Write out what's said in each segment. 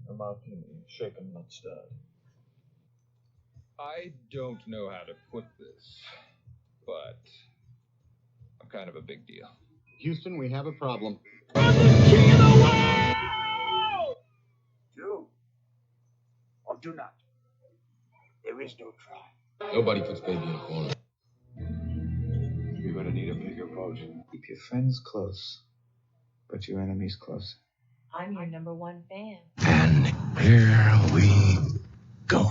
a martini, shaken not stirred. I don't know how to put this, but I'm kind of a big deal. Houston, we have a problem. Do or do not. There is no try. Nobody puts baby in a corner. You're gonna need a bigger boat. Keep your friends close, but your enemies close. I'm your number one fan. And here we go.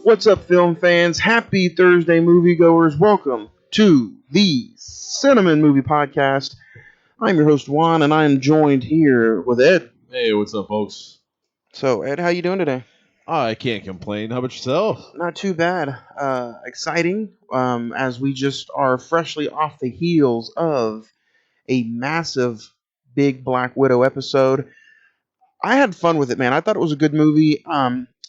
What's up, film fans? Happy Thursday, moviegoers. Welcome to the Cine-men Movie Podcast. I'm your host, Juan, and I am joined here with Ed. Hey, what's up, folks? So, Ed, how you doing today? I can't complain. How about yourself? Not too bad. Exciting, as we just are freshly off the heels of a massive big Black Widow episode. I had fun with it, man. I thought it was a good movie.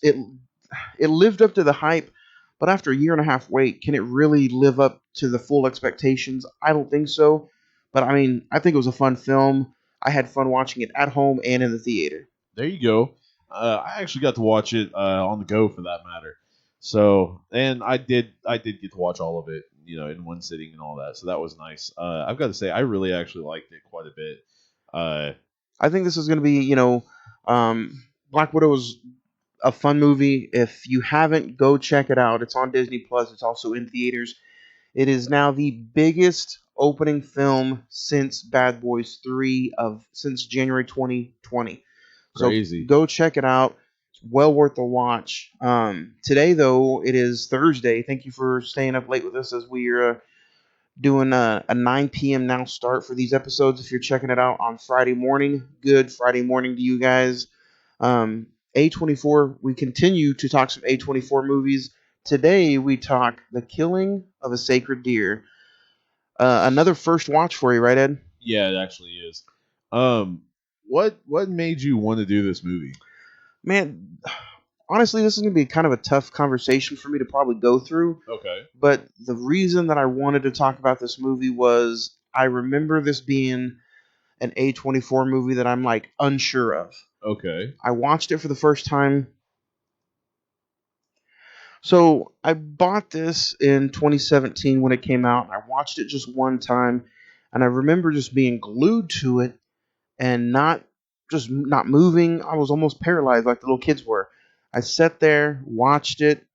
It lived up to the hype, but after a year and a half wait, can it really live up to the full expectations? I don't think so. But I mean, I think it was a fun film. I had fun watching it at home and in the theater. There you go. I actually got to watch it on the go, for that matter. So, and I did get to watch all of it, in one sitting and all that. So that was nice. I've got to say, I really actually liked it quite a bit. I think this is going to be, Black Widow was a fun movie. If you haven't, go check it out. It's on Disney Plus. It's also in theaters. It is now the biggest opening film since Bad Boys 3 since January 2020. Crazy. So go check it out. It's well worth a watch. Today, though, it is Thursday. Thank you for staying up late with us as we're doing a 9 p.m. now start for these episodes. If you're checking it out on Friday morning, good Friday morning to you guys. A24, we continue to talk some A24 movies. Today, we talk The Killing of a Sacred Deer. Another first watch for you, right, Ed? Yeah, it actually is. What made you want to do this movie? Man, honestly, this is going to be kind of a tough conversation for me to probably go through. Okay. But the reason that I wanted to talk about this movie was I remember this being an A24 movie that I'm like unsure of. Okay. I watched it for the first time. So I bought this in 2017 when it came out. I watched it just one time, and I remember just being glued to it and not moving. I was almost paralyzed like the little kids were. I sat there, watched it,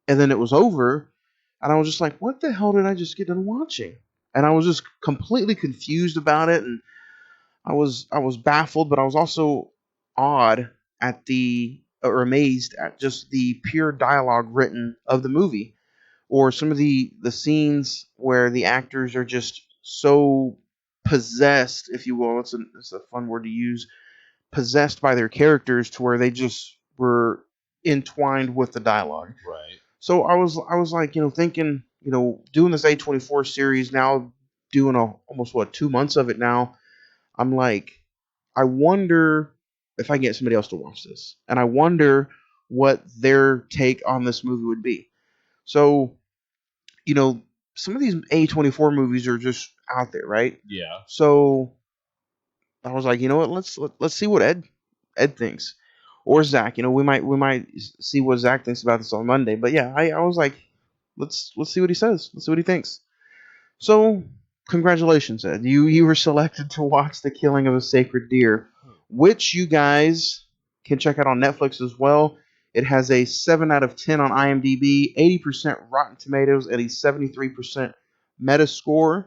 and then it was over, and I was just like, what the hell did I just get done watching? And I was just completely confused about it, and I was baffled, but I was also awed at amazed at just the pure dialogue written of the movie, or some of the scenes where the actors are just so possessed, if you will. It's a fun word to use, possessed by their characters to where they just were entwined with the dialogue. Right. So I was like, thinking, doing this A24 series now, doing almost 2 months of it now. I'm like, I wonder if I can get somebody else to watch this, and I wonder what their take on this movie would be. So, some of these A24 movies are just out there, right? Yeah. So I was like, you know what? Let's see what Ed thinks, or Zach. We might see what Zach thinks about this on Monday. But yeah, I was like, let's see what he says. Let's see what he thinks. So, congratulations, Ed. You were selected to watch The Killing of a Sacred Deer, which you guys can check out on Netflix as well. It has a 7 out of 10 on IMDb, 80% Rotten Tomatoes, and a 73% Metascore.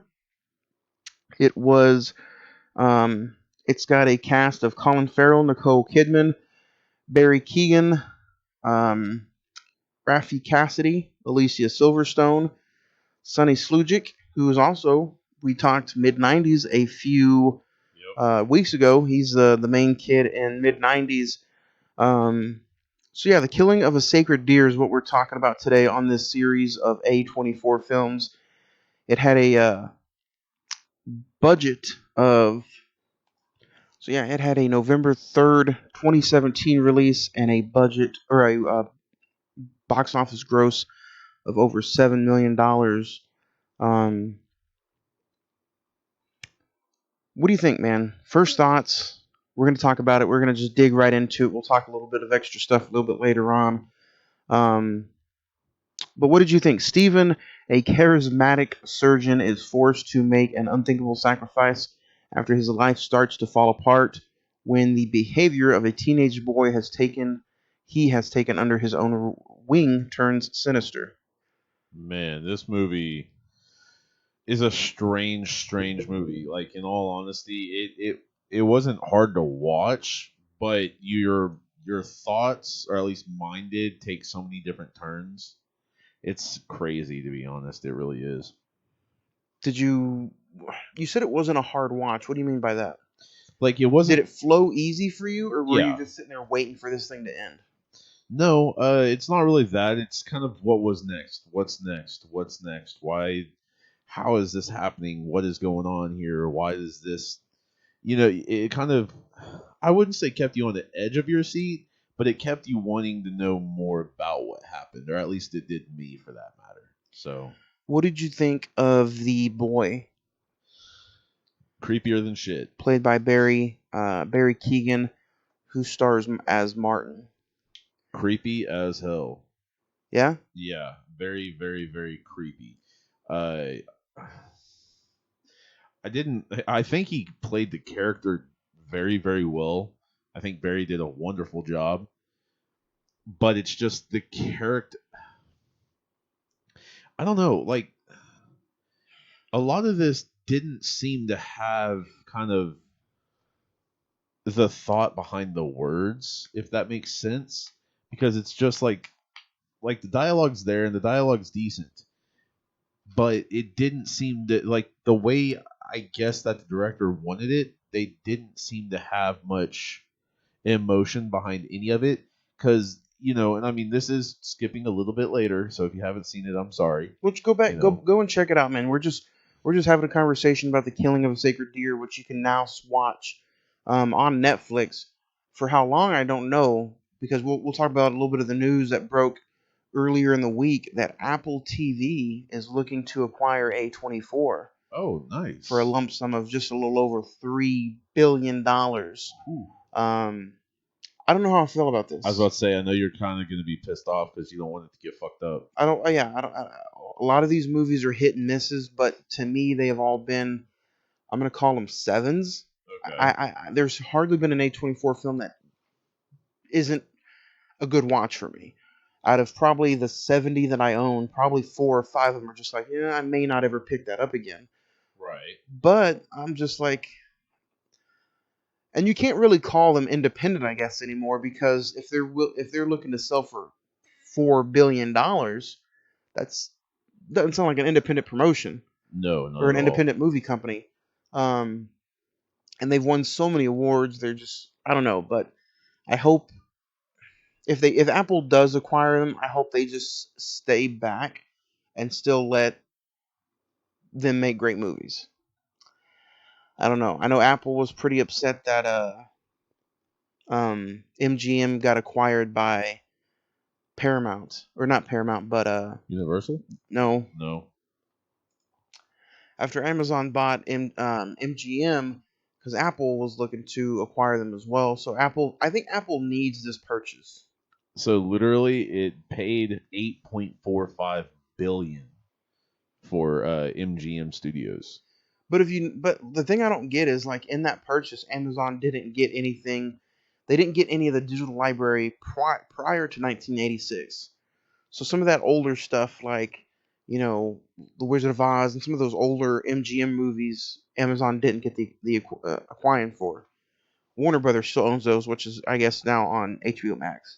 It's got a cast of Colin Farrell, Nicole Kidman, Barry Keoghan, Rafi Cassidy, Alicia Silverstone, Sonny Slujic, who is also, we talked mid-90s a few weeks ago. He's the main kid in mid-90s. So yeah, The Killing of a Sacred Deer is what we're talking about today on this series of A24 films. It had a budget of, so yeah, it had a November 3rd, 2017 release and a budget or a box office gross of over $7 million. What do you think, man? First thoughts. We're going to talk about it. We're going to just dig right into it. We'll talk a little bit of extra stuff a little bit later on. But what did you think? Stephen, a charismatic surgeon, is forced to make an unthinkable sacrifice after his life starts to fall apart when the behavior of a teenage boy he has taken under his own wing turns sinister. Man, this movie is a strange movie. Like, in all honesty, it wasn't hard to watch, but your thoughts, or at least mine did, take so many different turns. It's crazy, to be honest. It really is. Did you said it wasn't a hard watch. What do you mean by that? Like, it wasn't. Did it flow easy for you, or were you Yeah. just sitting there waiting for this thing to end? No, it's not really that. It's kind of what was next. What's next? What's next? Why? How is this happening? What is going on here? Why is this? It kind of, I wouldn't say kept you on the edge of your seat, but it kept you wanting to know more about what happened, or at least it did me, for that matter. So, What did you think of the boy creepier than shit. played by Barry Keoghan, who stars as Martin? Creepy as hell. Yeah? Yeah, very, very, very creepy. I think he played the character very, very well. I think Barry did a wonderful job. But it's just the character. I don't know. Like, a lot of this didn't seem to have kind of the thought behind the words, if that makes sense. Because it's just like the dialogue's there and the dialogue's decent. But it didn't seem to, like, the way I guess that the director wanted it, they didn't seem to have much emotion behind any of it. Because, and I mean, this is skipping a little bit later, so if you haven't seen it, I'm sorry. Which go back, You know. go and check it out, man. We're just having a conversation about the killing of a sacred deer, which you can now watch on Netflix. For how long, I don't know, because we'll talk about a little bit of the news that broke earlier in the week that Apple TV is looking to acquire A24 Oh, nice. for a lump sum of just a little over $3 billion. Ooh. I don't know how I feel about this. I was about to say, I know you're kind of going to be pissed off because you don't want it to get fucked up. I don't. A lot of these movies are hit and misses, but to me, they have all been. I'm gonna call them sevens. Okay. There's hardly been an A24 film that isn't a good watch for me. Out of probably the 70 that I own, probably 4 or 5 of them are just like, I may not ever pick that up again. Right. But I'm just like, and you can't really call them independent, I guess, anymore, because if they're looking to sell for $4 billion, that's doesn't sound like an independent promotion. No, not Or an at all. independent movie company. And they've won so many awards. They're just, I don't know, but I hope if Apple does acquire them, I hope they just stay back and still let them make great movies. I don't know. I know Apple was pretty upset that MGM got acquired by Paramount, or not Paramount, but Universal? no. After Amazon bought MGM, because Apple was looking to acquire them as well. So I think Apple needs this purchase. So literally, it paid $8.45 billion for MGM Studios. But the thing I don't get is, like, in that purchase, Amazon didn't get anything. They didn't get any of the digital library prior to 1986. So some of that older stuff, like, The Wizard of Oz and some of those older MGM movies, Amazon didn't get the acquiring for. Warner Brothers still owns those, which is, I guess, now on HBO Max.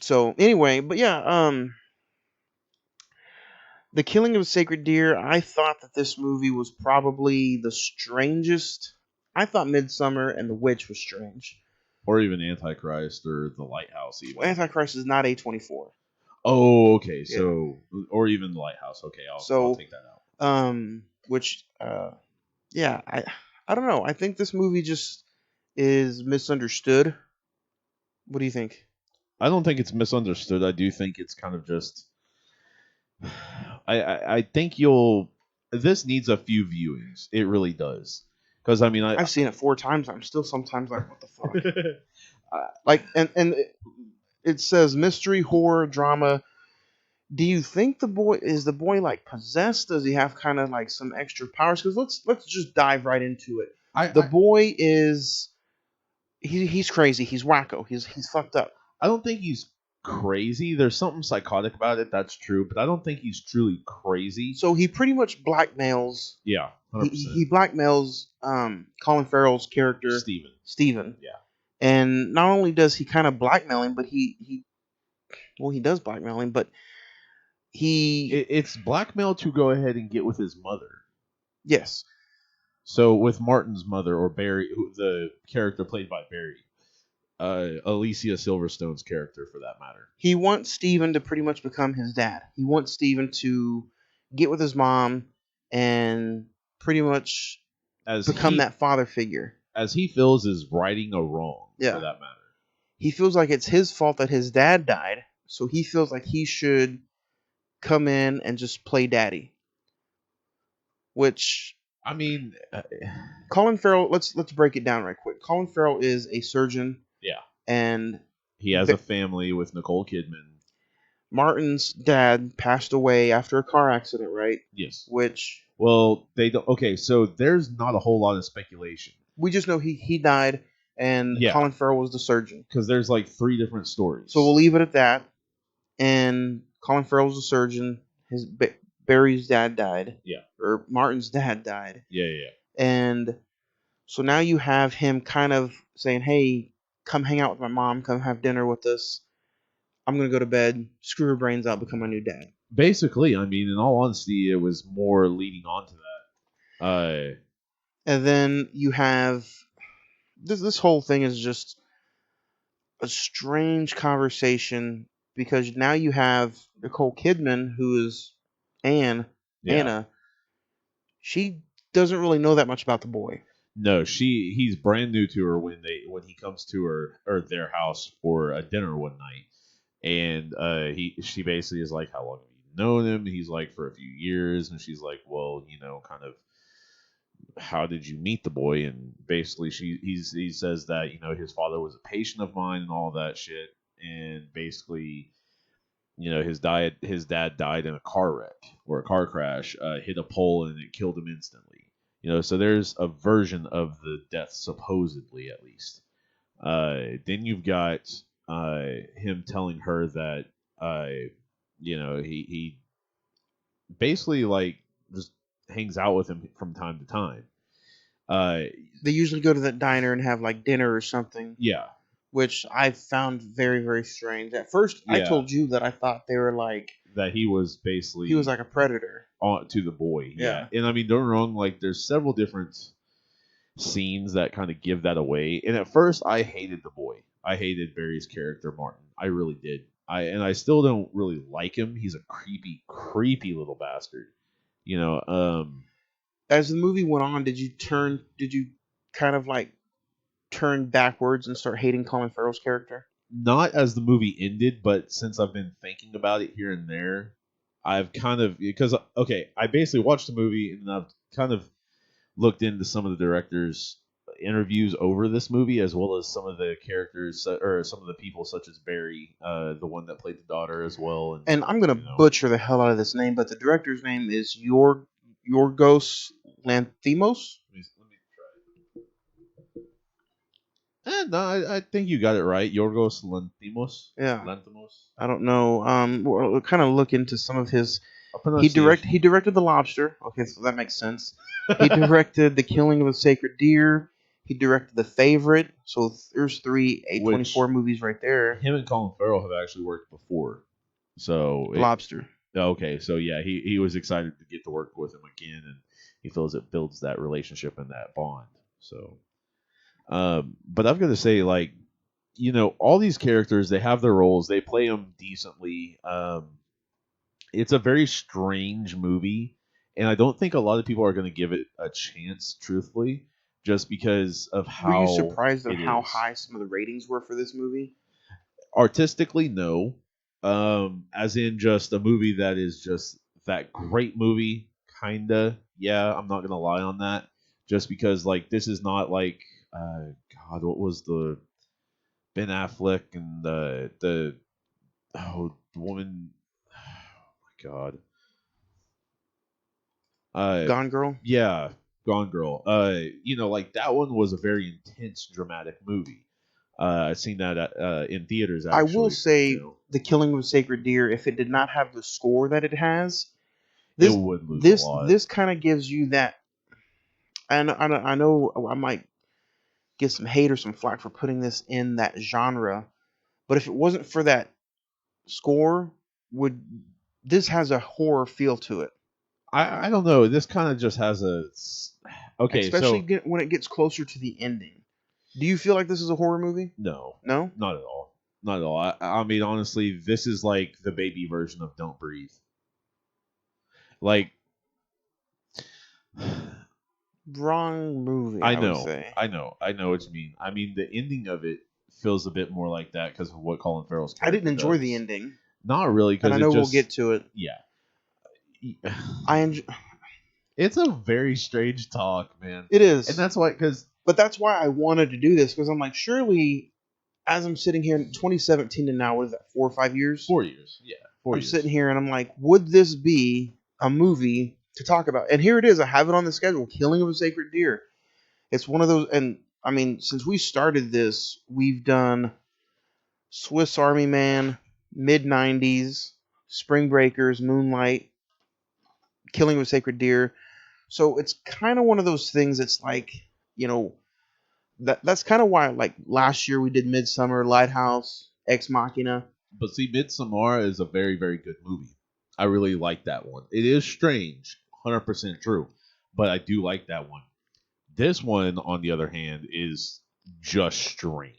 So anyway, but yeah, The Killing of a Sacred Deer, I thought that this movie was probably the strangest. I thought Midsummer and The Witch was strange. Or even Antichrist or The Lighthouse, even. Well, Antichrist is not A24. Oh, okay. So, or even The Lighthouse. Okay, I'll take that out. which yeah, I don't know. I think this movie just is misunderstood. What do you think? I don't think it's misunderstood. I do think it's kind of just. I think you'll. This needs a few viewings. It really does. Because I mean, I've seen it 4 times. I'm still sometimes like, what the fuck? I Like, and it says mystery, horror, drama. Do you think the boy like possessed? Does he have kind of like some extra powers? Because let's just dive right into it. The boy is he's crazy. He's wacko. He's fucked up. I don't think he's crazy. There's something psychotic about it. That's true, but I don't think he's truly crazy. So he pretty much blackmails. Yeah, 100%. He blackmails Colin Farrell's character Steven. Yeah. And not only does he kind of blackmail him, but he does blackmail him, but it's blackmail to go ahead and get with his mother. Yes. So with Martin's mother, or Barry, the character played by Barry, Alicia Silverstone's character, for that matter. He wants Steven to pretty much become his dad. He wants Steven to get with his mom and pretty much become that father figure. As he feels is righting a wrong, yeah. for that matter. He feels like it's his fault that his dad died, so he feels like he should come in and just play daddy. Which, I mean, Colin Farrell, let's break it down right quick. Colin Farrell is a surgeon. Yeah. And he has a family with Nicole Kidman. Martin's dad passed away after a car accident, right? Yes. Which, well, they don't. Okay, so there's not a whole lot of speculation. We just know he died, and Colin Farrell was the surgeon. Because there's like 3 different stories. So we'll leave it at that. And Colin Farrell's the surgeon. Barry's dad died. Yeah. Or Martin's dad died. Yeah. And so now you have him kind of saying, hey, come hang out with my mom. Come have dinner with us. I'm going to go to bed. Screw her brains out. Become my new dad. Basically, I mean, in all honesty, it was more leading on to that. And then you have... This whole thing is just a strange conversation, because now you have Nicole Kidman, who is Anna. She doesn't really know that much about the boy. No, he's brand new to her when he comes to her or their house for a dinner one night, and she basically is like, how long have you known him? He's like, for a few years, and she's like, well, kind of, how did you meet the boy? And basically he says that his father was a patient of mine and all that shit, and basically his dad died in a car wreck or a car crash, hit a pole, and it killed him instantly. So there's a version of the death, supposedly, at least. Then you've got him telling her that he basically like just hangs out with him from time to time. They usually go to that diner and have like dinner or something. Yeah. Which I found very, very strange. At first, I told you that I thought they were like... that he was basically... he was like a predator. To the boy. Yeah. And I mean, don't get me wrong, like there's several different scenes that kind of give that away. And at first, I hated the boy. I hated Barry's character, Martin. I really did. I still don't really like him. He's a creepy, creepy little bastard. As the movie went on, did you kind of like turn backwards and start hating Colin Farrell's character? Not as the movie ended, but since I've been thinking about it here and there, I've kind of, because, okay, I basically watched the movie and I've kind of looked into some of the director's interviews over this movie, as well as some of the characters, or some of the people, such as Barry, the one that played the daughter as well. And I'm going to butcher the hell out of this name, but the director's name is Yorgos Lanthimos? No, I think you got it right. Yorgos Lanthimos. Yeah. Lanthimos. I don't know. We'll kind of look into some of his... He directed The Lobster. Okay, so that makes sense. He directed The Killing of a Sacred Deer. He directed The Favorite. So there's 3 A24 movies right there. Him and Colin Farrell have actually worked before. So Lobster. Okay, so yeah, he was excited to get to work with him again, and he feels it builds that relationship and that bond. So, but I've got to say, like, all these characters, they have their roles, they play them decently. It's a very strange movie, and I don't think a lot of people are going to give it a chance, truthfully, just because of Were how you surprised at it how is. high some of the ratings were for this movie? Artistically, no. As in just a movie that is just that great movie, kinda. Yeah, I'm not gonna lie on that. Just because like this is not like God, what was the Ben Affleck and the the woman? Oh my God. Gone Girl. Yeah, Gone Girl. Like that one was a very intense, dramatic movie. I've seen that in theaters I will actually. say, The Killing of a Sacred Deer, if it did not have the score that it has, It this would lose a this lot. this kind of gives you that. And I know I might get some hate or some flack for putting this in that genre, but if it wasn't for that score, would this has a horror feel to it? I don't know. This kind of just has a. Okay, Especially so when it gets closer to the ending. Do you feel like this is a horror movie? no, No? not at all. Not at all. I mean, honestly, this is like the baby version of Don't Breathe. Like, Wrong movie, I I would know, say. I know, I know what you mean. I mean, the ending of it feels a bit more like that because of what Colin Farrell's I didn't character enjoy the does. ending, Not really, and because I it know we'll just get to it. yeah. I enjoy. It's a very strange talk, man, It is, and that's why but that's why I wanted to do this because I'm like, surely, as I'm sitting here in 2017 and now, what is that, 4 or 5 years? 4 years, yeah, 4 I'm years. sitting here and I'm like, would this be a movie to talk about? And here it is. I have it on the schedule. Killing of a Sacred Deer. It's one of those, and I mean, since we started this, we've done Swiss Army Man, mid '90s, Spring Breakers, Moonlight, Killing of a Sacred Deer. So it's kind of one of those things. It's like, you know, that's kind of why, like last year we did Midsummer, Lighthouse, Ex Machina. But see, Midsommar is a very, very good movie. I really like that one. It is strange, 100% true, but I do like that one. This one, on the other hand, is just strange.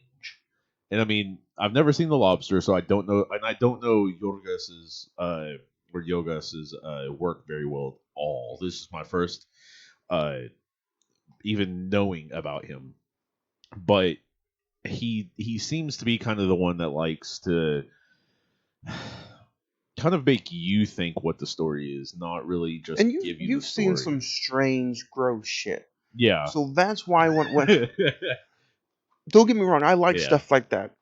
And I mean, I've never seen The Lobster, so I don't know, and I don't know Yorgos's work very well at all. This is my first uh, even knowing about him, but he seems to be kind of the one that likes to kind of make you think what the story is, not really just And give you you've the story. seen some strange, gross shit. Yeah. So that's why when don't get me wrong, I like Yeah. stuff like that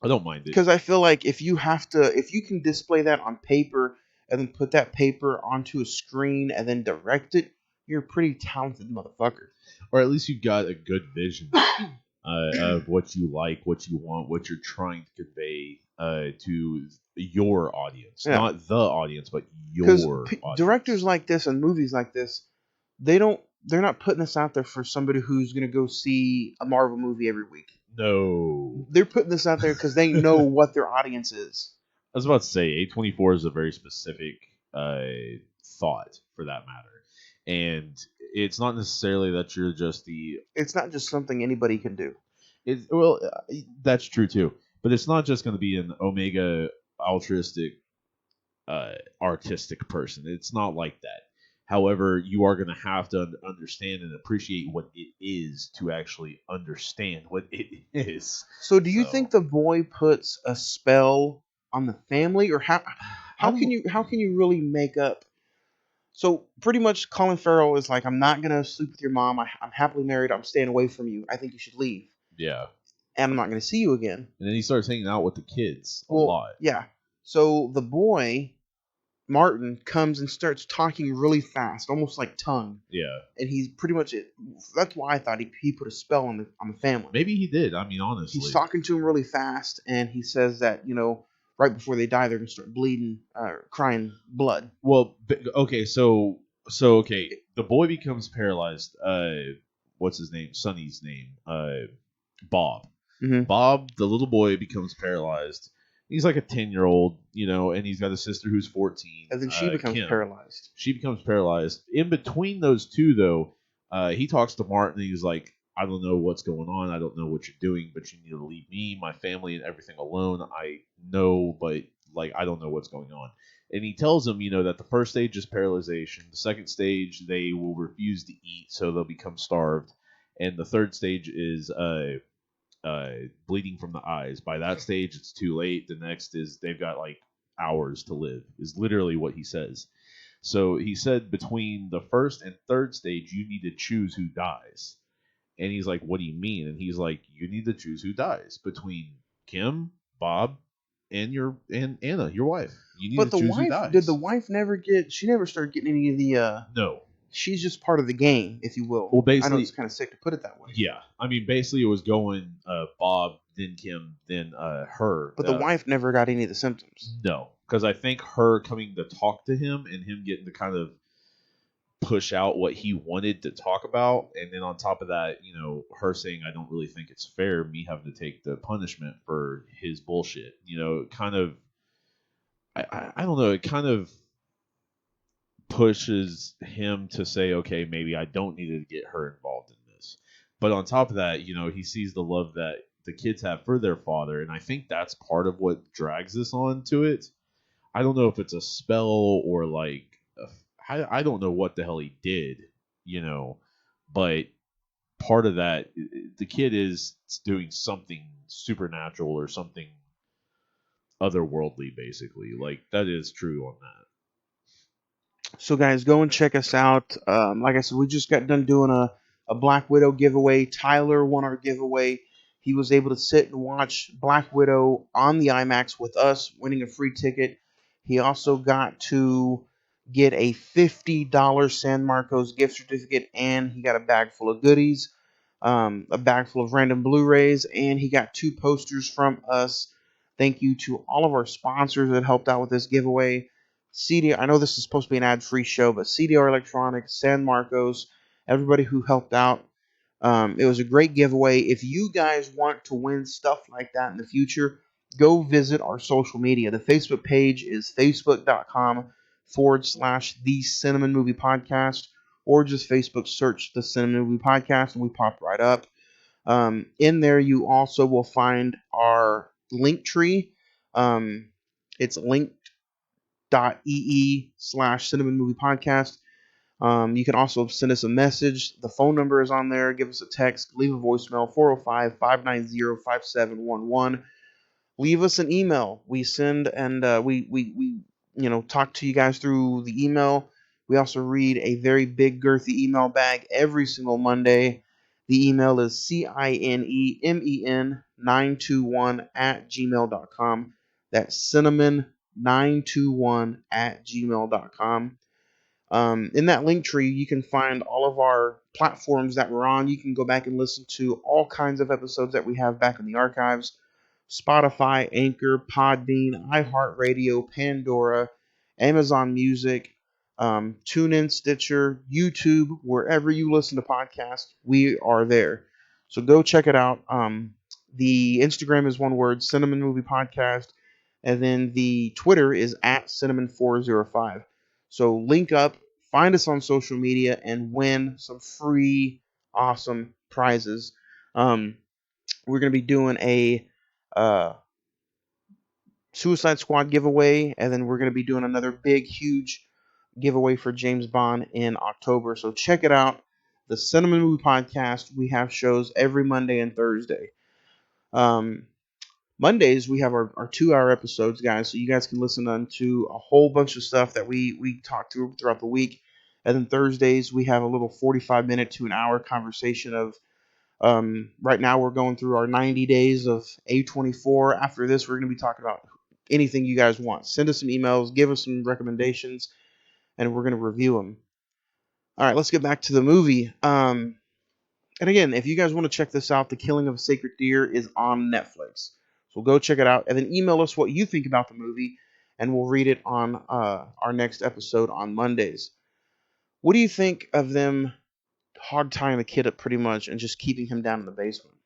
I don't mind it. because I feel like if you can display that on paper and then put that paper onto a screen and then direct it, you're a pretty talented motherfucker. Or at least you've got a good vision of what you like, what you want, what you're trying to convey to your audience. Yeah. Not the audience, but Because your audience. directors like this and movies like this, they're not putting this out there for somebody who's going to go see a Marvel movie every week. No. They're putting this out there because they know what their audience is. I was about to say, A24 is a very specific thought for that matter. And it's not necessarily that you're just the... It's not just something anybody can do. That's true too. But it's not just going to be an omega altruistic artistic person. It's not like that. However, you are going to have to understand and appreciate what it is to actually understand what it is. So do you think the boy puts a spell on the family, or how can you really make up? So pretty much Colin Farrell is like, I'm not gonna sleep with your mom. I'm happily married. I'm staying away from you. I think you should leave, Yeah. and I'm not gonna see you again. And then he starts hanging out with the kids a lot. Yeah. So the boy, Martin, comes and starts talking really fast, almost like tongue. Yeah. And he's pretty much it. That's why I thought he put a spell on the family. Maybe he did. I mean, honestly. He's talking to him really fast, and he says that, right before they die, they're going to start bleeding, crying blood. Well, okay, so okay, the boy becomes paralyzed. What's his name? Sonny's name. Bob. Mm-hmm. Bob, the little boy, becomes paralyzed. He's like a 10-year-old, and he's got a sister who's 14. And then she becomes Kim. paralyzed. She becomes paralyzed. In between those two, though, he talks to Martin. And he's like, I don't know what's going on. I don't know what you're doing, but you need to leave me, my family, and everything alone. I know, but I don't know what's going on. And he tells him, that the first stage is paralyzation. The second stage, they will refuse to eat, so they'll become starved. And the third stage is bleeding from the eyes. By that stage, it's too late. The next is they've got like hours to live, is literally what he says. So he said between the first and third stage, you need to choose who dies. And he's like, what do you mean? And he's like, you need to choose who dies between Kim, Bob, and Anna, your wife. You need But to the choose who wife, dies. did the wife never get? She never started getting any of the. No. She's just part of the game, if you will. Well, I know basically, it's kind of sick to put it that way. yeah. I mean, basically, it was going Bob, then Kim, then her. But the wife never got any of the symptoms. No, because I think her coming to talk to him and him getting to kind of push out what he wanted to talk about, and then on top of that, her saying, I don't really think it's fair me having to take the punishment for his bullshit. Kind of, I don't know, it kind of pushes him to say, okay, maybe I don't need to get her involved in this. But on top of that, he sees the love that the kids have for their father, and I think that's part of what drags this on to it. I don't know if it's a spell or like I don't know what the hell he did, but part of that, the kid is doing something supernatural or something otherworldly, basically. Like, that is true on that. So, guys, go and check us out. Like I said, we just got done doing a Black Widow giveaway. Tyler won our giveaway. He was able to sit and watch Black Widow on the IMAX with us, winning a free ticket. He also got to get a $50 San Marcos gift certificate, and he got a bag full of goodies, a bag full of random Blu-rays, and he got 2 posters from us. Thank you to all of our sponsors that helped out with this giveaway. I know this is supposed to be an ad-free show, but CDR Electronics, San Marcos, everybody who helped out. It was a great giveaway. If you guys want to win stuff like that in the future, go visit our social media. The Facebook page is facebook.com/The Cine-men Movie Podcast, or just Facebook search The Cine-men Movie Podcast, and we pop right up. In there, you also will find our link tree. It's link.ee/Cine-men Movie Podcast. You can also send us a message. The phone number is on there. Give us a text. Leave a voicemail, 405-590-5711. Leave us an email. We send and we talk to you guys through the email. We also read a very big girthy email bag every single Monday. The email is cinemen921@gmail.com. That's cinemen921@gmail.com. In that link tree, you can find all of our platforms that we're on. You can go back and listen to all kinds of episodes that we have back in the archives. Spotify, Anchor, Podbean, iHeartRadio, Pandora, Amazon Music, TuneIn, Stitcher, YouTube, wherever you listen to podcasts, we are there. So go check it out. The Instagram is one word, Cine-men Movie Podcast, and then the Twitter is @Cine-men405. So link up, find us on social media, and win some free, awesome prizes. We're going to be doing a Suicide Squad giveaway, and then we're going to be doing another big, huge giveaway for James Bond in October. So check it out. The Cine-men Movie Podcast. We have shows every Monday and Thursday. Mondays, we have our 2-hour episodes, guys, so you guys can listen to a whole bunch of stuff that we talk throughout the week. And then Thursdays, we have a little 45-minute to an hour conversation of, right now we're going through our 90 days of A24. After this, we're going to be talking about anything you guys want. Send us some emails, give us some recommendations, and we're going to review them. All right, let's get back to the movie. And again, if you guys want to check this out, The Killing of a Sacred Deer is on Netflix. So go check it out, and then email us what you think about the movie, and we'll read it on our next episode on Mondays. What do you think of them hog tying the kid up pretty much and just keeping him down in the basement?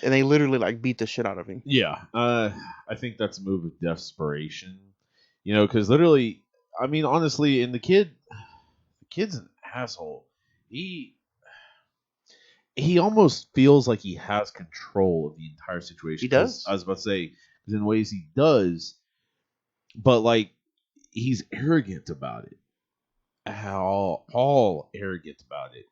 And they literally beat the shit out of him. Yeah, I think that's a move of desperation. Because literally, I mean, honestly, and the kid's an asshole. He almost feels like he has control of the entire situation. He does. I was about to say, because in ways he does, but he's arrogant about it. All arrogant about it.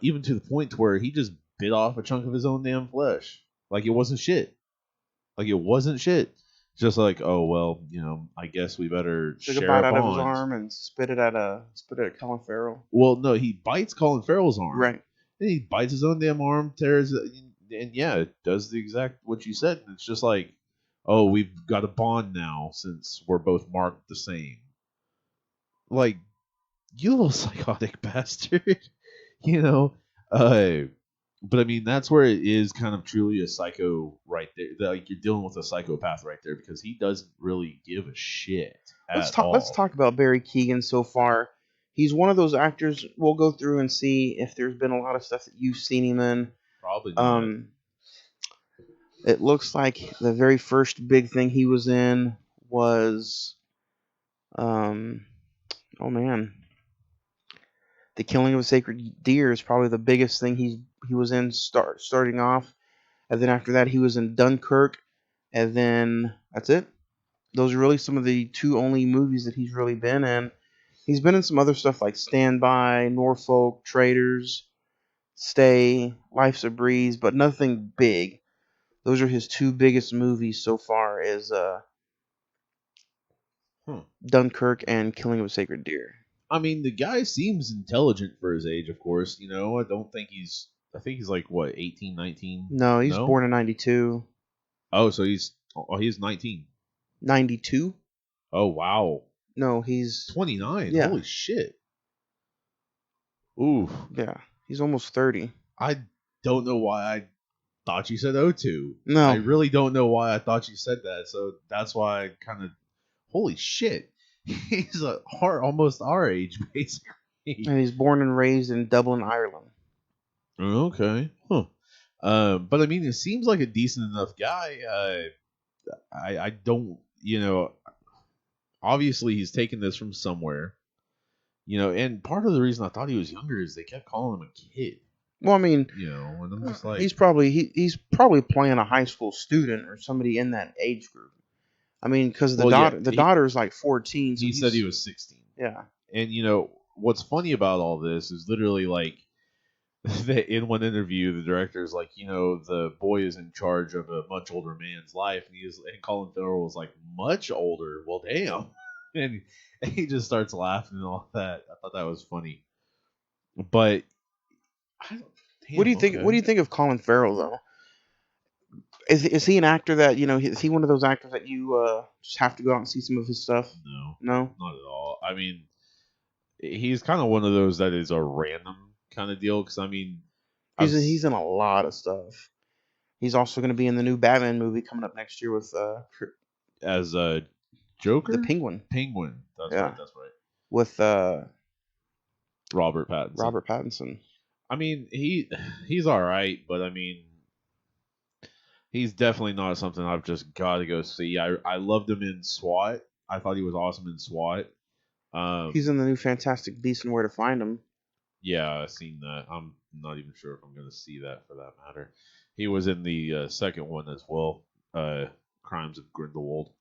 Even to the point where he just bit off a chunk of his own damn flesh. Like it wasn't shit. Like it wasn't shit. Just like, oh well, I guess we better Took a share bite a out of his bond. arm and spit it at Colin Farrell. Well, no, he bites Colin Farrell's arm. Right. And he bites his own damn arm, tears it, and yeah, it does the exact what you said. And it's just like, oh, we've got a bond now since we're both marked the same. Like, you little psychotic bastard. But I mean, that's where it is kind of truly a psycho right there. Like you're dealing with a psychopath right there because he doesn't really give a shit at all. Let's talk about Barry Keoghan so far. He's one of those actors. We'll go through and see if there's been a lot of stuff that you've seen him in. Probably not. It looks like the very first big thing he was in was, oh man, The Killing of a Sacred Deer is probably the biggest thing he was in starting off, and then after that he was in Dunkirk, and then that's it. Those are really some of the two only movies that he's really been in. He's been in some other stuff like Stand By, Norfolk, Traders, Stay, Life's a Breeze, but nothing big. Those are his two biggest movies so far is Dunkirk and Killing of a Sacred Deer. I mean, the guy seems intelligent for his age, of course. I don't think I think he's like, what, 18, 19? No, he's born in 92. Oh, so he's 19. 92? Oh, wow. No, he's 29. Yeah. Holy shit. Ooh. Yeah, he's almost 30. I don't know why I thought you said 02. No. I really don't know why I thought you said that. So that's why I kind of, holy shit. He's almost our age, basically. And he's born and raised in Dublin, Ireland. Okay. Huh. But I mean, it seems like a decent enough guy. I don't, obviously he's taken this from somewhere, and part of the reason I thought he was younger is they kept calling him a kid. Well, I mean, and I'm just like, he's probably playing a high school student or somebody in that age group. I mean, because the daughter's like 14. So he said he was 16. Yeah. And what's funny about all this is literally like in one interview, the director's like, the boy is in charge of a much older man's life, and Colin Farrell was like, much older. Well, damn, and he just starts laughing and all that. I thought that was funny, but What do you think? okay. What do you think of Colin Farrell though? Is he an actor that is he one of those actors that you just have to go out and see some of his stuff? No, not at all. I mean, he's kind of one of those that is a random kind of deal because I mean, he's in a lot of stuff. He's also going to be in the new Batman movie coming up next year with as a Joker, the Penguin. That's right. With Robert Pattinson. I mean, he's all right, but I mean, he's definitely not something I've just got to go see. I loved him in SWAT. I thought he was awesome in SWAT. He's in the new Fantastic Beasts and Where to Find Him. Yeah, I've seen that. I'm not even sure if I'm going to see that for that matter. He was in the second one as well, Crimes of Grindelwald.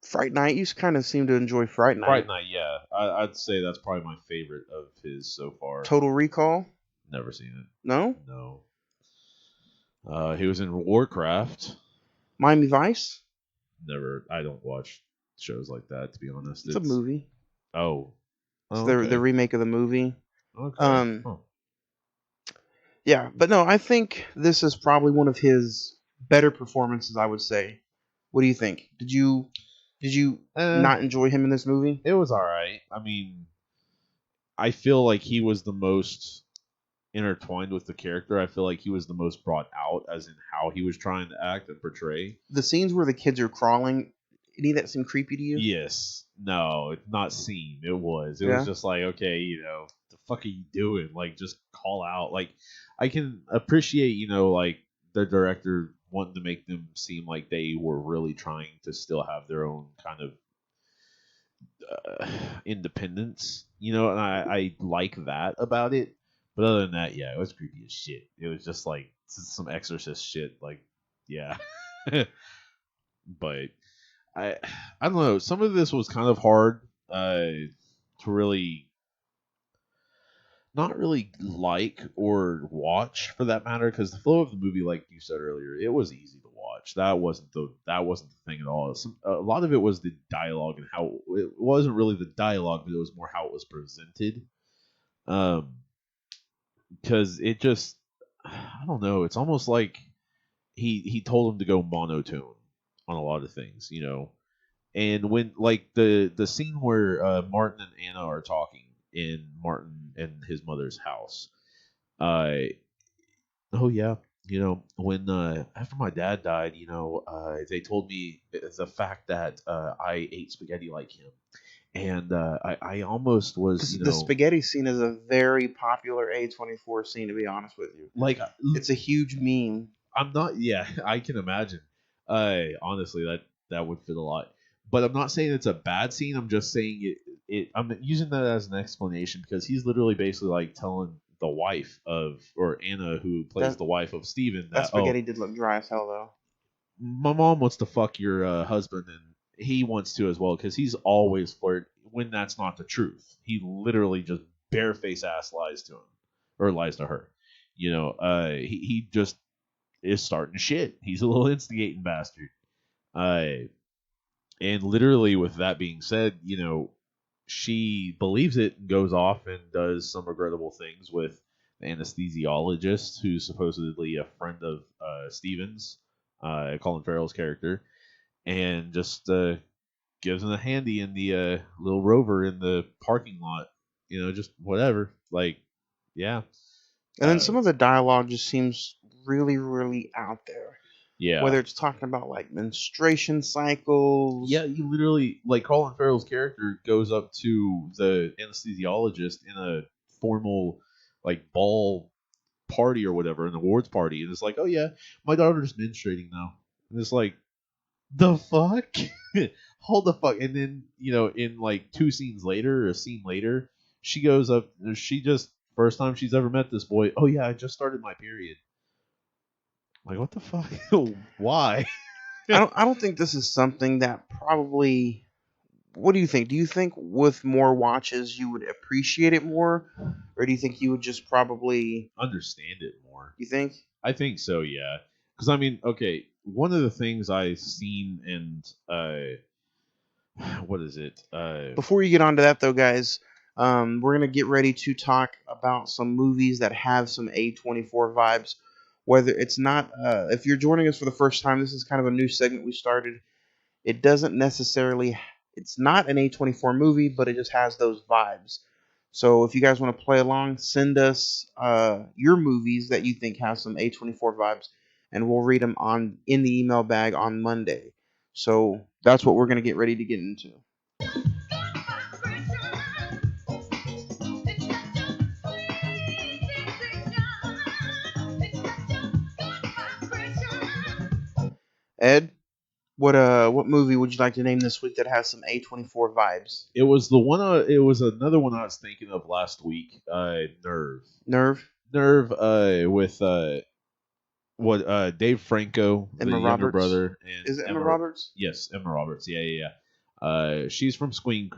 Fright Night. You kind of seem to enjoy Fright Night. Fright Night, yeah. I'd say that's probably my favorite of his so far. Total Recall? Never seen it. No? No. He was in Warcraft. Miami Vice? Never. I don't watch shows like that, to be honest. It's a movie. Oh. It's the remake of the movie. Okay. Yeah, but no, I think this is probably one of his better performances, I would say. What do you think? Did you not enjoy him in this movie? It was all right. I mean, I feel like he was the most intertwined with the character. I feel like he was the most brought out, as in how he was trying to act and portray. The scenes where the kids are crawling, any of that seem creepy to you? Yes. No, it's not seem. It was. It was just like, okay, the fuck are you doing? Like, just call out. Like, I can appreciate, like, the director wanting to make them seem like they were really trying to still have their own kind of independence, and I like that about it. But other than that, yeah, it was creepy as shit. It was just like some Exorcist shit. Like, yeah. But I don't know. Some of this was kind of hard to really not really like or watch for that matter, because the flow of the movie, like you said earlier, it was easy to watch. That wasn't the thing at all. A lot of it was the dialogue and how it wasn't really the dialogue, but it was more how it was presented. Because it just, I don't know. It's almost like he told him to go monotone on a lot of things, you know. And when like the scene where Martin and Anna are talking in Martin and his mother's house, oh yeah, you know, when after my dad died, you know, they told me the fact that I ate spaghetti like him, and I almost was, you know, The spaghetti scene is a very popular A24 scene, to be honest with you. like It's a huge meme. I'm not. Yeah, I can imagine. Honestly, that would fit a lot. But I'm not saying it's a bad scene. I'm just saying I'm using that as an explanation because he's literally basically like telling the wife of, or Anna, who plays That- the wife of Steven, That that spaghetti did look dry as hell, though. my mom wants to fuck your husband, and he wants to as well because he's always flirt when that's not the truth. He literally just bareface ass lies to him or lies to her. You know, he just is starting shit. He's a little instigating bastard. And literally, with that being said, you know, she believes it and goes off and does some regrettable things with the anesthesiologist, who's supposedly a friend of Steven's, Colin Farrell's character, and just gives him a handy in the little Rover in the parking lot. You know, just whatever. Like, yeah. And then some of the dialogue just seems really, really out there. Yeah. Whether it's talking about like menstruation cycles. Yeah, you literally, like, Colin Farrell's character goes up to the anesthesiologist in a formal, like, ball party or whatever, an awards party, and it's like, oh yeah, my daughter's menstruating now. And it's like, the fuck? Hold the fuck. And then, you know, in like two scenes later, or a scene later, she goes up, she just, first time she's ever met this boy, oh yeah, I just started my period. Like, what the fuck? Why? I don't think this is something that probably. What do you think? Do you think with more watches you would appreciate it more, or do you think you would just probably Understand it more. You think? I think so, yeah. Because I mean, okay, one of the things I've seen, and what is it? Before you get onto that, though, guys, we're gonna get ready to talk about some movies that have some A24 vibes. Whether it's not, if you're joining us for the first time, this is kind of a new segment we started. It doesn't necessarily, it's not an A24 movie, but it just has those vibes. So if you guys want to play along, send us your movies that you think have some A24 vibes, and we'll read them in the email bag on Monday. So that's what we're gonna get ready to get into. Ed, what movie would you like to name this week that has some A24 vibes? It was the one. It was another one I was thinking of last week. Nerve. Nerve? Nerve. With Dave Franco, Emma the younger Roberts? brother, and Is it Emma Roberts? Yes, Emma Roberts. Yeah, yeah, yeah. She's from Scream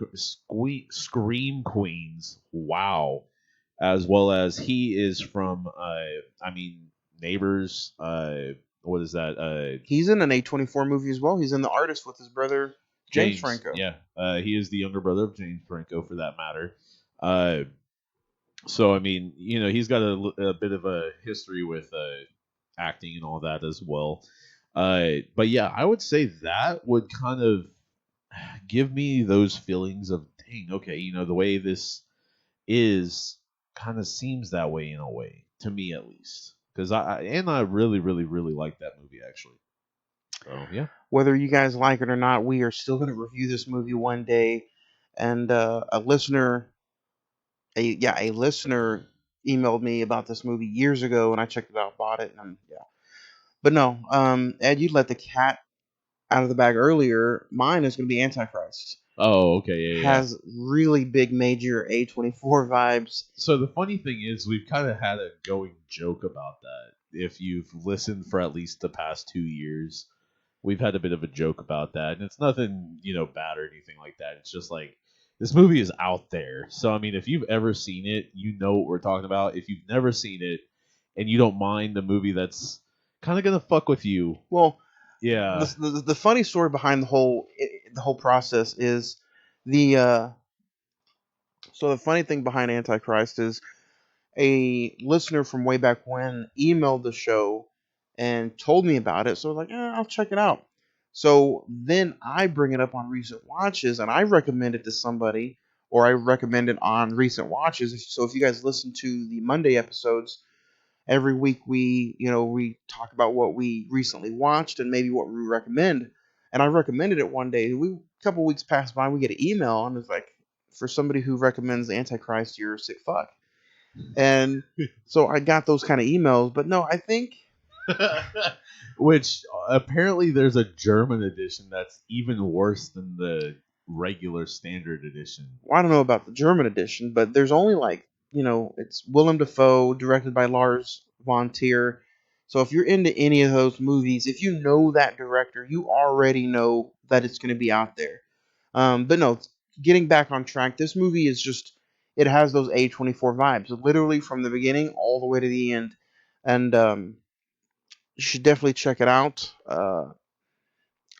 Queens. Wow. As well as he is from. I mean, Neighbors. What is that? He's in an A24 movie as well. He's in The Artist with his brother James Franco. Yeah, he is the younger brother of James Franco, for that matter. So I mean, you know, he's got a bit of a history with acting and all that as well. But yeah, I would say that would kind of give me those feelings of, dang, okay, you know, the way this is kind of seems that way in a way, to me at least. Because I really, really, really like that movie, actually. So yeah. Whether you guys like it or not, we are still going to review this movie one day. And a listener emailed me about this movie years ago, and I checked it out, bought it, and yeah. But no, Ed, you let the cat out of the bag earlier. Mine is going to be Antichrist. Oh, okay, yeah. Has really big major A24 vibes. So the funny thing is, we've kind of had a going joke about that. If you've listened for at least the past 2 years, we've had a bit of a joke about that, and it's nothing, bad or anything like that. It's just like this movie is out there. So I mean, if you've ever seen it, you know what we're talking about. If you've never seen it and you don't mind the movie that's kind of gonna fuck with you, Well, yeah, the funny story behind the whole process is the so the funny thing behind Antichrist is a listener from way back when emailed the show and told me about it. So I was like, I'll check it out. So then I bring it up on recent watches and I recommend it to somebody, or I recommend it on recent watches. So if you guys listen to the Monday episodes, every week we talk about what we recently watched and maybe what we recommend. And I recommended it one day. A couple weeks passed by, we get an email and it's like, for somebody who recommends Antichrist, you're a sick fuck. And so I got those kind of emails, but no, I think which apparently there's a German edition that's even worse than the regular standard edition. well, I don't know about the German edition, but there's only it's Willem Dafoe, directed by Lars von Trier. So if you're into any of those movies, if you know that director, you already know that it's going to be out there. But no, getting back on track, this movie is just, it has those A24 vibes, literally from the beginning all the way to the end. And you should definitely check it out.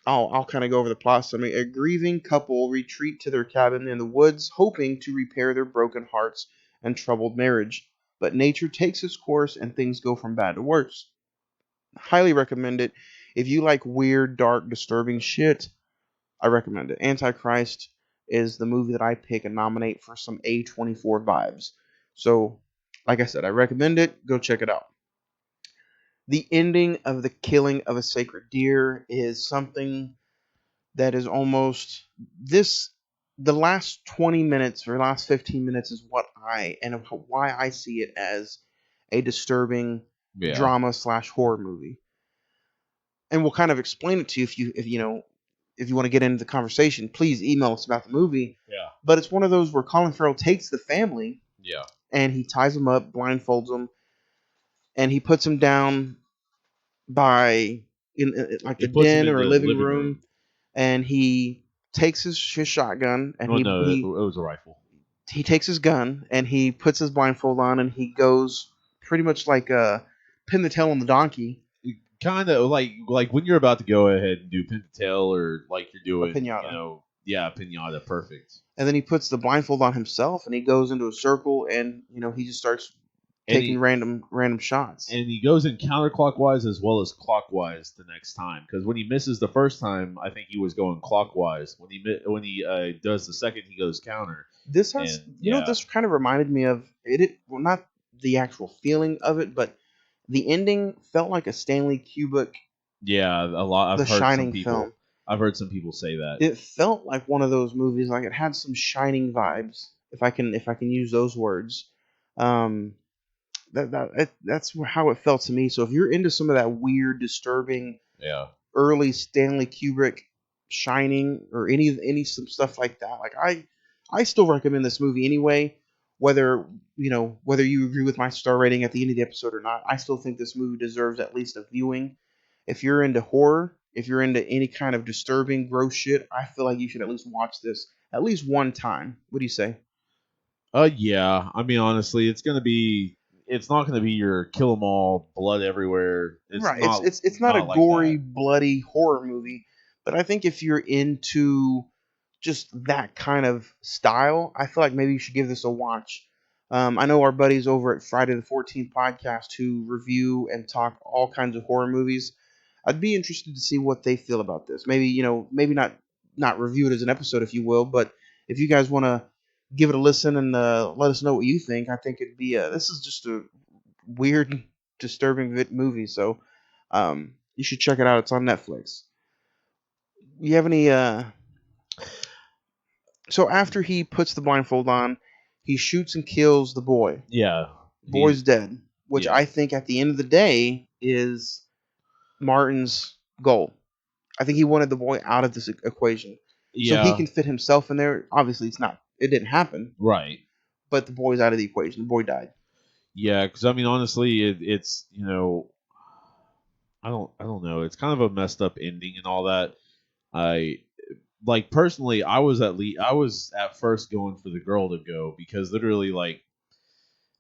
I'll kind of go over the plot summary. A grieving couple retreat to their cabin in the woods, hoping to repair their broken hearts and troubled marriage. But nature takes its course and things go from bad to worse. Highly recommend it. If you like weird, dark, disturbing shit, I recommend it. Antichrist is the movie that I pick and nominate for some A24 vibes. So, like I said, I recommend it. Go check it out. The ending of the killing of a sacred deer is something that is almost this. The last 20 minutes or last 15 minutes is why I see it as a disturbing drama / horror movie. And we'll kind of explain it to you if you want to get into the conversation. Please email us about the movie. Yeah. But it's one of those where Colin Farrell takes the family, Yeah. and he ties them up, blindfolds them, and he puts them down by like the den or a living room, and he takes his shotgun and it was a rifle. He takes his gun and he puts his blindfold on and he goes pretty much like pin the tail on the donkey. Kind of like when you're about to go ahead and do pin the tail, or like you're doing a pinata. Pinata, perfect. And then he puts the blindfold on himself and he goes into a circle and he just starts taking random shots. And he goes in counterclockwise as well as clockwise the next time, because when he misses the first time, I think he was going clockwise. When he does the second, he goes counter. This has this kind of reminded me of it. Well, not the actual feeling of it, but the ending felt like a Stanley Kubrick. Yeah, a lot. The Shining film. I've heard some people say that it felt like one of those movies. Like it had some Shining vibes, if I can use those words. That's how it felt to me. So if you're into some of that weird, disturbing, early Stanley Kubrick Shining or any some stuff like that, like I still recommend this movie anyway. Whether you agree with my star rating at the end of the episode or not, I still think this movie deserves at least a viewing. If you're into horror, if you're into any kind of disturbing, gross shit, I feel like you should at least watch this at least one time. What do you say? Yeah. I mean, honestly, it's not going to be your kill 'em all, blood everywhere. It's not a like gory, bloody horror movie. But I think if you're into just that kind of style, I feel like maybe you should give this a watch. I know our buddies over at Friday the 14th podcast who review and talk all kinds of horror movies. I'd be interested to see what they feel about this. Maybe maybe not review it as an episode, if you will, but if you guys want to give it a listen and let us know what you think, I think it'd be this is just a weird, disturbing movie. So you should check it out. It's on Netflix. You have any? So after he puts the blindfold on, he shoots and kills the boy. Yeah, boy's dead. Which I think at the end of the day is Martin's goal. I think he wanted the boy out of this equation, so he can fit himself in there. Obviously, it didn't happen, right? But the boy's out of the equation. The boy died. Yeah, because I mean, honestly, it's I don't know. It's kind of a messed up ending and all that. I like personally, I was at first going for the girl to go because literally like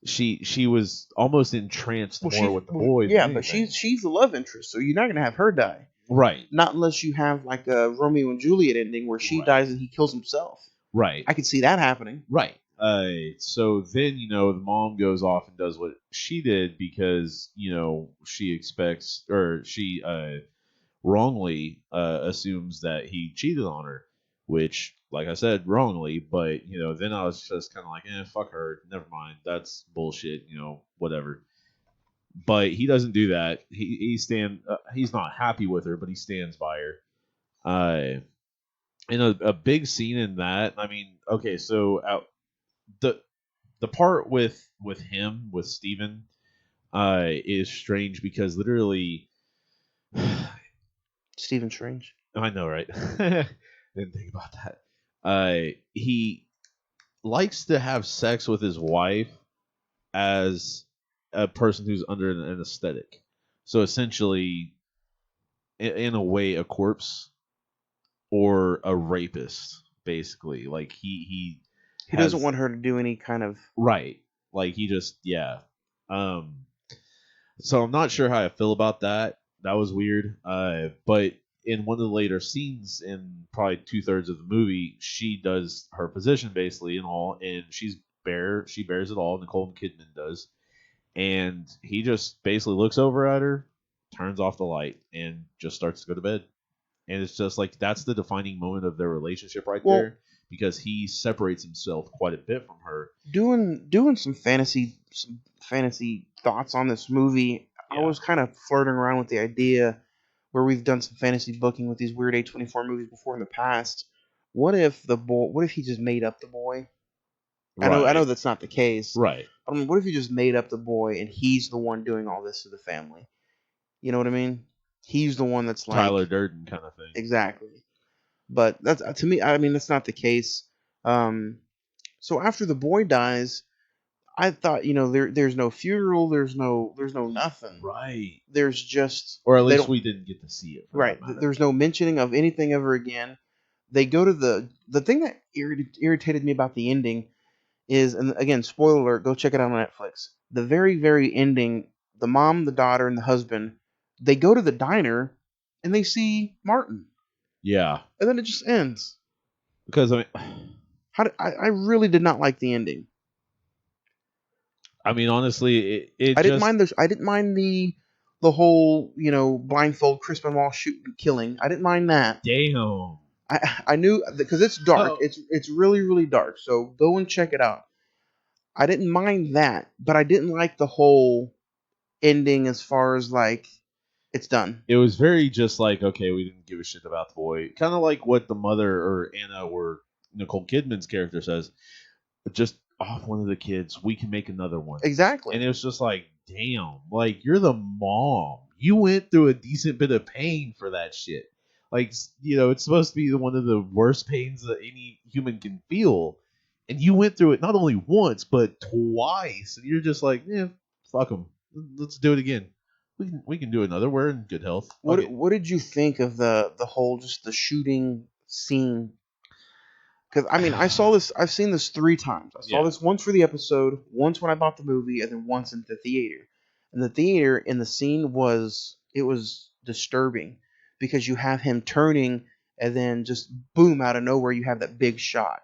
she was almost entranced more with the boy than yeah, but anything. she's the love interest, so you're not gonna have her die. Right. Not unless you have like a Romeo and Juliet ending where she Right. dies and he kills himself. Right. I could see that happening. Right. So then, the mom goes off and does what she did because, she expects or she wrongly assumes that he cheated on her, which, like I said, wrongly. But, then I was just kind of like, fuck her. Never mind. That's bullshit, whatever. But he doesn't do that. He's not happy with her, but he stands by her. And a big scene in that, I mean, okay, so the part with him with Steven is strange because literally Stephen Strange. I know, right? Didn't think about that. He likes to have sex with his wife as a person who's under an anesthetic. So essentially, in a way, a corpse or a rapist, basically. Like he doesn't want her to do any kind of right. Like he just Um, so I'm not sure how I feel about that. That was weird. But in one of the later scenes, in probably 2/3 of the movie, she does her position basically and all, and she bears it all. Nicole Kidman does, and he just basically looks over at her, turns off the light, and just starts to go to bed. And it's just like that's the defining moment of their relationship right there, because he separates himself quite a bit from her. Doing some fantasy thoughts on this movie. Yeah. I was kind of flirting around with the idea where we've done some fantasy booking with these weird A24 movies before in the past. What if he just made up the boy? Right. I know that's not the case. Right. I mean, what if he just made up the boy and he's the one doing all this to the family? You know what I mean? He's the one that's like Tyler Durden kind of thing. Exactly. But that's to me. I mean, that's not the case. So after the boy dies, I thought there's no funeral, there's no nothing. Right. There's just or at least we didn't get to see it. Right. There's no mentioning of anything ever again. They go to the thing that irritated me about the ending is, and again, spoiler alert, go check it out on Netflix. The very, very ending, the mom, the daughter, and the husband, they go to the diner and they see Martin. Yeah. And then it just ends. Because I really did not like the ending. I mean, honestly, I didn't mind the whole blindfold Chris Benoit shooting killing. I didn't mind that. Damn. I knew because it's dark. Oh. It's really, really dark. So go and check it out. I didn't mind that, but I didn't like the whole ending as far as like it's done. It was very just like, okay, we didn't give a shit about the boy. Kind of like what the mother or Anna or Nicole Kidman's character says. Just off one of the kids, we can make another one. Exactly. And it was just like, damn, like you're the mom. You went through a decent bit of pain for that shit. Like, it's supposed to be one of the worst pains that any human can feel. And you went through it not only once, but twice. And you're just like, fuck them. Let's do it again. We can do another. We're in good health. What did you think of the whole just the shooting scene? Because I mean, I've seen this 3 times. I saw this once for the episode, once when I bought the movie, and then once in the theater. And the theater in the scene was disturbing because you have him turning and then just boom out of nowhere you have that big shot.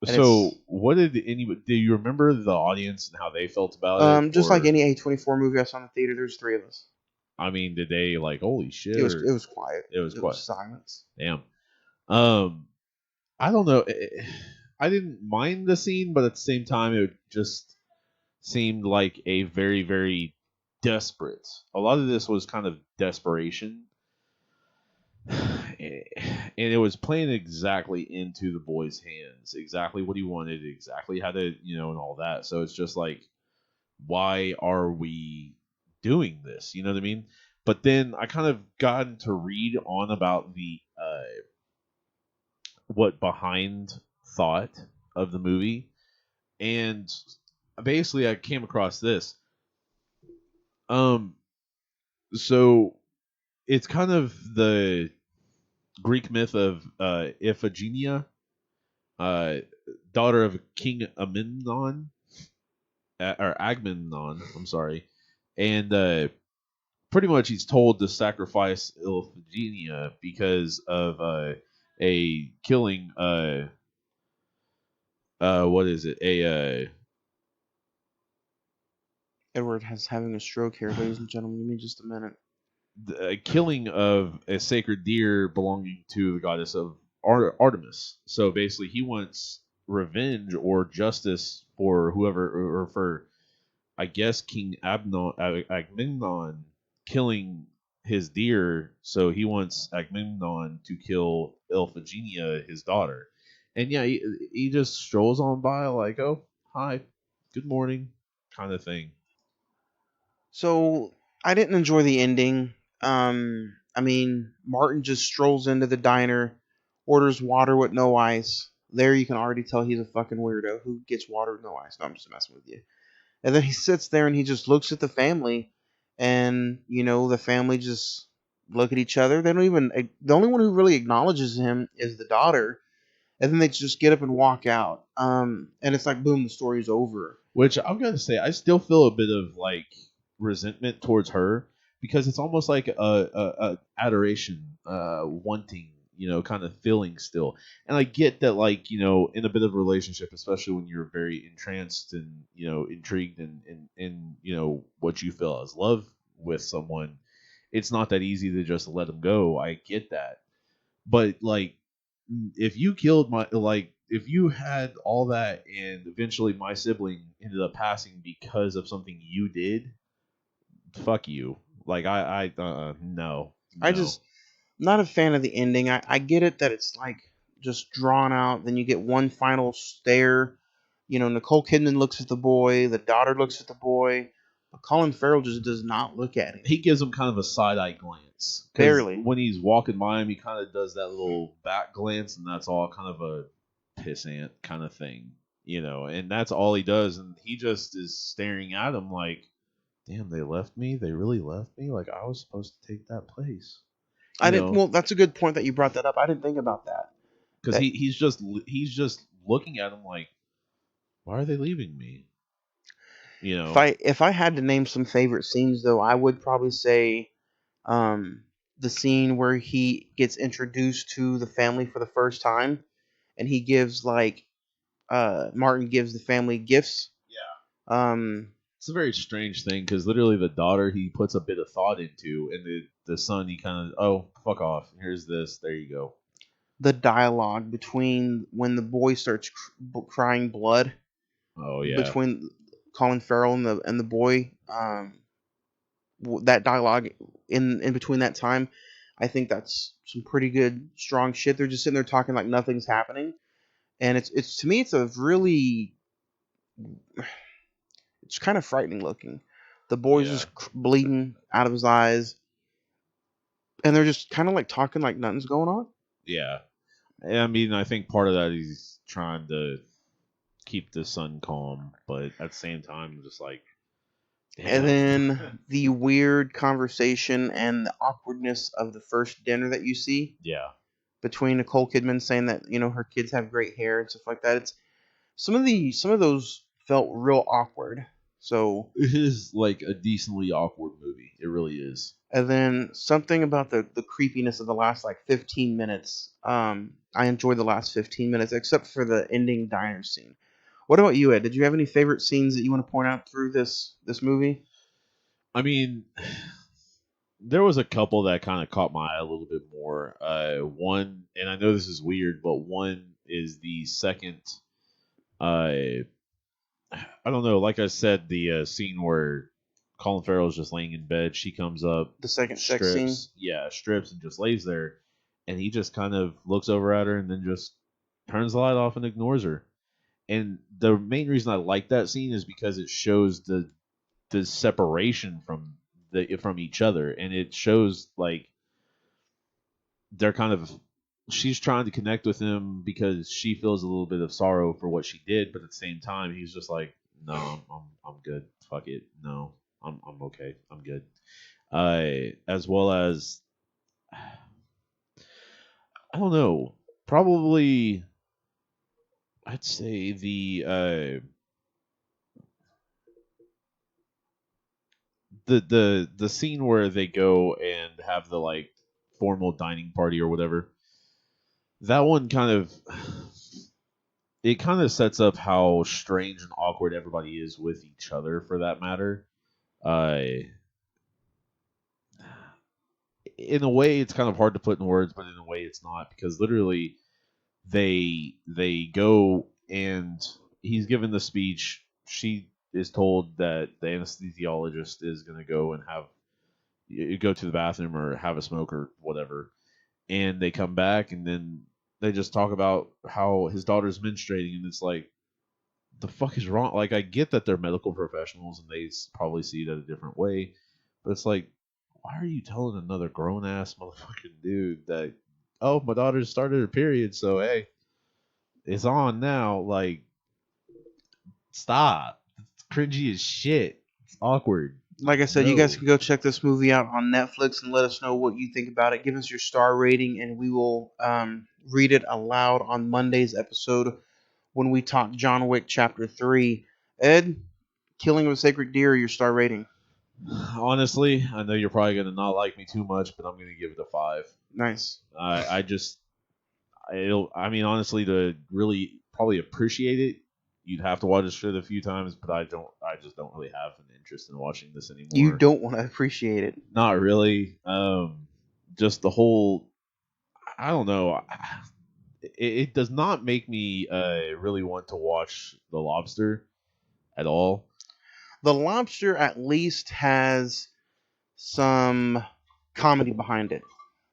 And so what do you remember the audience and how they felt about it? Just like any A24 movie I saw in the theater, there's 3 of us. I mean, did they like holy shit? It was quiet. It was quiet. Was silence. Damn. I don't know. I didn't mind the scene, but at the same time, it just seemed like a very, very desperate. A lot of this was kind of desperation. And it was playing exactly into the boy's hands, exactly what he wanted, exactly how to, and all that. So it's just like, why are we doing this? You know what I mean? But then I kind of got to read on about the what behind thought of the movie, and basically I came across this. So it's kind of the Greek myth of Iphigenia, uh, daughter of King Amemnon, or Agamemnon. I'm sorry, and pretty much he's told to sacrifice Iphigenia because of a killing. What is it? Edward has having a stroke here, ladies and gentlemen. Give me just a minute. A killing of a sacred deer belonging to the goddess of Artemis. So basically, he wants revenge or justice for whoever, or for, I guess, King Agamemnon killing his deer. So he wants Agamemnon to kill Iphigenia, his daughter. And yeah, he just strolls on by like, oh, hi, good morning, kind of thing. So I didn't enjoy the ending. I mean, Martin just strolls into the diner, orders water with no ice. There you can already tell he's a fucking weirdo who gets water with no ice. No, I'm just messing with you. And then he sits there and he just looks at the family, and the family just look at each other. They don't even. The only one who really acknowledges him is the daughter, and then they just get up and walk out. And it's like boom, the story's over. Which I'm gonna say, I still feel a bit of like resentment towards her because it's almost like a adoration, wanting, kind of feeling still. And I get that, like, in a bit of a relationship, especially when you're very entranced and intrigued in what you feel as love with someone, it's not that easy to just let them go. I get that, but like, if you killed my, like, if you had all that and eventually my sibling ended up passing because of something you did, fuck you. Like, no. I just not a fan of the ending. I get it that it's like just drawn out. Then you get one final stare. Nicole Kidman looks at the boy. The daughter looks at the boy. But Colin Farrell just does not look at him. He gives him kind of a side eye glance. 'Cause Barely. when he's walking by him, he kind of does that little back glance, and that's all kind of a pissant kind of thing, and that's all he does. And he just is staring at him like, damn, they left me? They really left me? Like, I was supposed to take that place. I didn't. Well, that's a good point that you brought that up. I didn't think about that. Because he's just looking at him like, why are they leaving me? If I had to name some favorite scenes, though, I would probably say the scene where he gets introduced to the family for the first time, and he gives Martin gives the family gifts. Yeah. It's a very strange thing because literally the daughter he puts a bit of thought into, and the son he kind of, oh, fuck off. Here's this. There you go. The dialogue between when the boy starts crying blood. Oh yeah. Between Colin Farrell and the boy, that dialogue in between that time, I think that's some pretty good strong shit. They're just sitting there talking like nothing's happening, and it's to me it's a really it's kind of frightening looking. The boy's just bleeding out of his eyes, and they're just kind of like talking like nothing's going on. Yeah, I mean, I think part of that he's trying to keep the son calm, but at the same time, just like. Damn. And then the weird conversation and the awkwardness of the first dinner that you see. Yeah. Between Nicole Kidman saying that her kids have great hair and stuff like that. It's some of those felt real awkward. So it is like a decently awkward movie. It really is. And then something about the creepiness of the last like 15 minutes. I enjoyed the last 15 minutes except for the ending diner scene. What about you, Ed? Did you have any favorite scenes that you want to point out through this movie? I mean, there was a couple that kind of caught my eye a little bit more. One, and I know this is weird, but one is the second. I don't know. Like I said, the scene where Colin Farrell is just laying in bed. She comes up. The second sex scene. Yeah, strips and just lays there, and he just kind of looks over at her and then just turns the light off and ignores her. And the main reason I like that scene is because it shows the separation from each other, and it shows like they're kind of, she's trying to connect with him because she feels a little bit of sorrow for what she did, but at the same time he's just like, no, I'm good. Fuck it. No, I'm okay. I'm good. As well as I don't know. Probably, I'd say the scene where they go and have the like formal dining party or whatever. That one kind of sets up how strange and awkward everybody is with each other, for that matter. Uh, in a way, it's kind of hard to put in words, but in a way, it's not, because literally they go and he's given the speech. She is told that the anesthesiologist is going to go and go to the bathroom or have a smoke or whatever, and they come back and then they just talk about how his daughter's menstruating, and it's like, the fuck is wrong? Like, I get that they're medical professionals and they probably see it a different way, but it's like, why are you telling another grown ass motherfucking dude that, oh, my daughter started her period, so hey, it's on now? Like, stop. It's cringy as shit. It's awkward. Like I said, you No. guys can go check this movie out on Netflix and let us know what you think about it. Give us your star rating, and we will read it aloud on Monday's episode when we talk John Wick Chapter 3. Ed, Killing of a Sacred Deer, your star rating. Honestly, I know you're probably going to not like me too much, but I'm going to give it a 5. Nice. I mean, honestly, to really probably appreciate it, you'd have to watch it a few times, but I just don't really have an interest in watching this anymore. You don't want to appreciate it. Not really. Just the whole, I don't know. It does not make me really want to watch The Lobster at all. The Lobster at least has some comedy behind it.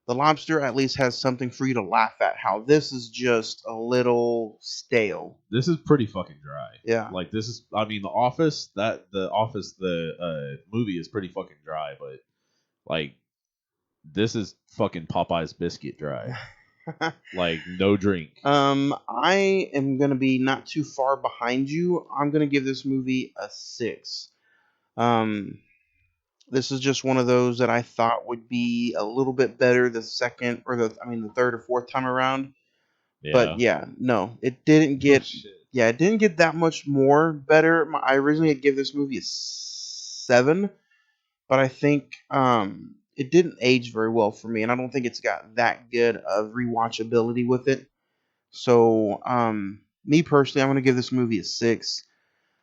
The Lobster at least has something for you to laugh at. How this is just a little stale. This is pretty fucking dry. Yeah. Like, this is, I mean, The Office, the movie is pretty fucking dry, but like, this is fucking Popeye's biscuit dry. Like, no drink. I am gonna be not too far behind you. I'm gonna give this movie a 6. This is just one of those that I thought would be a little bit better the third or fourth time around. Yeah. But yeah, no, it didn't get. It didn't get that much more better. I originally had give this movie a 7, but I think it didn't age very well for me, and I don't think it's got that good of rewatchability with it. So, me personally, I'm going to give this movie a 6.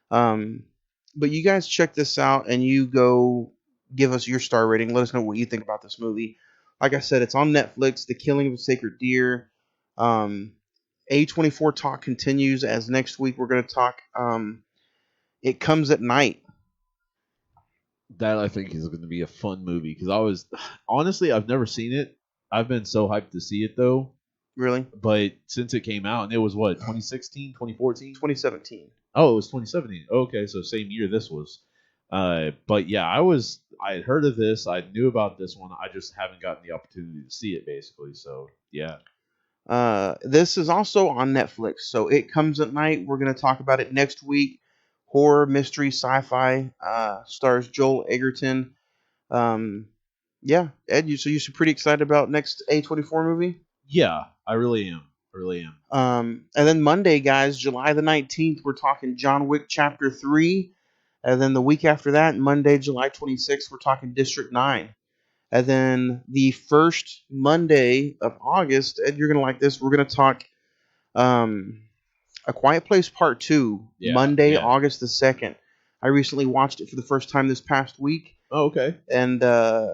But you guys check this out, and you go give us your star rating. Let us know what you think about this movie. Like I said, it's on Netflix, The Killing of a Sacred Deer. A24 talk continues, as next week we're going to talk It Comes at Night. That, I think, is going to be a fun movie, because honestly, I've never seen it. I've been so hyped to see it, though. Really? But since it came out, and it was what, 2016, 2014? 2017. Oh, it was 2017. Okay, so same year this was. But yeah, I had heard of this. I knew about this one. I just haven't gotten the opportunity to see it, basically. So yeah. This is also on Netflix. So It Comes at Night. We're going to talk about it next week. Horror, mystery, sci-fi. Stars Joel Egerton. Yeah, Ed, you should pretty excited about next A24 movie? Yeah, I really am. And then Monday, guys, July the 19th, we're talking John Wick Chapter 3. And then the week after that, Monday, July 26th, we're talking District 9. And then the first Monday of August, Ed, you're going to like this, we're going to talk A Quiet Place Part 2, Monday, August the 2nd. I recently watched it for the first time this past week. Oh, okay. And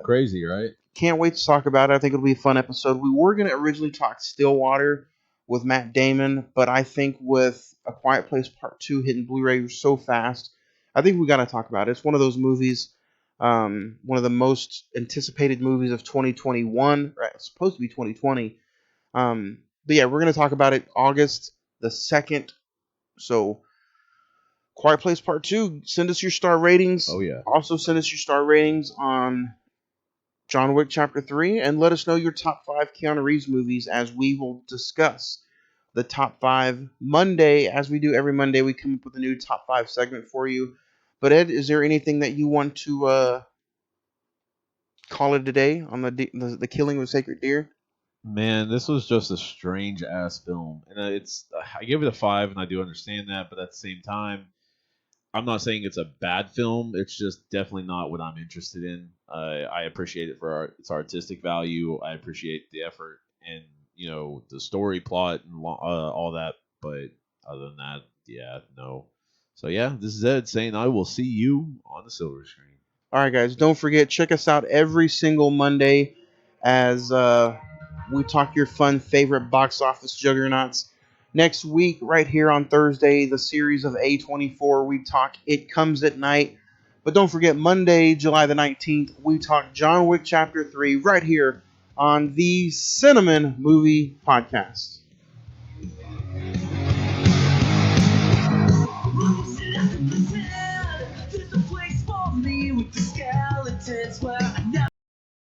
crazy, right? Can't wait to talk about it. I think it'll be a fun episode. We were going to originally talk Stillwater with Matt Damon, but I think with A Quiet Place Part 2 hitting Blu-ray so fast, I think we got to talk about it. It's one of those movies, one of the most anticipated movies of 2021. Right, it's supposed to be 2020. But yeah, we're going to talk about it August the 2nd. So, Quiet Place Part 2, send us your star ratings. Oh, yeah. Also, send us your star ratings on John Wick Chapter 3, and let us know your top 5 Keanu Reeves movies, as we will discuss the top 5 Monday. As we do every Monday, we come up with a new top 5 segment for you. But Ed, is there anything that you want to call it a day on the killing of a sacred deer? Man, this was just a strange ass film, and I give it a 5, and I do understand that, but at the same time, I'm not saying it's a bad film. It's just definitely not what I'm interested in. I appreciate it for its artistic value. I appreciate the effort and the story plot and all that. But other than that, yeah, no. So yeah, this is Ed saying I will see you on the silver screen. All right, guys, don't forget, check us out every single Monday as we talk your fun favorite box office juggernauts. Next week, right here on Thursday, the series of A24, we talk It Comes at Night. But don't forget, Monday, July the 19th, we talk John Wick Chapter 3 right here on the Cine-men Movie Podcast.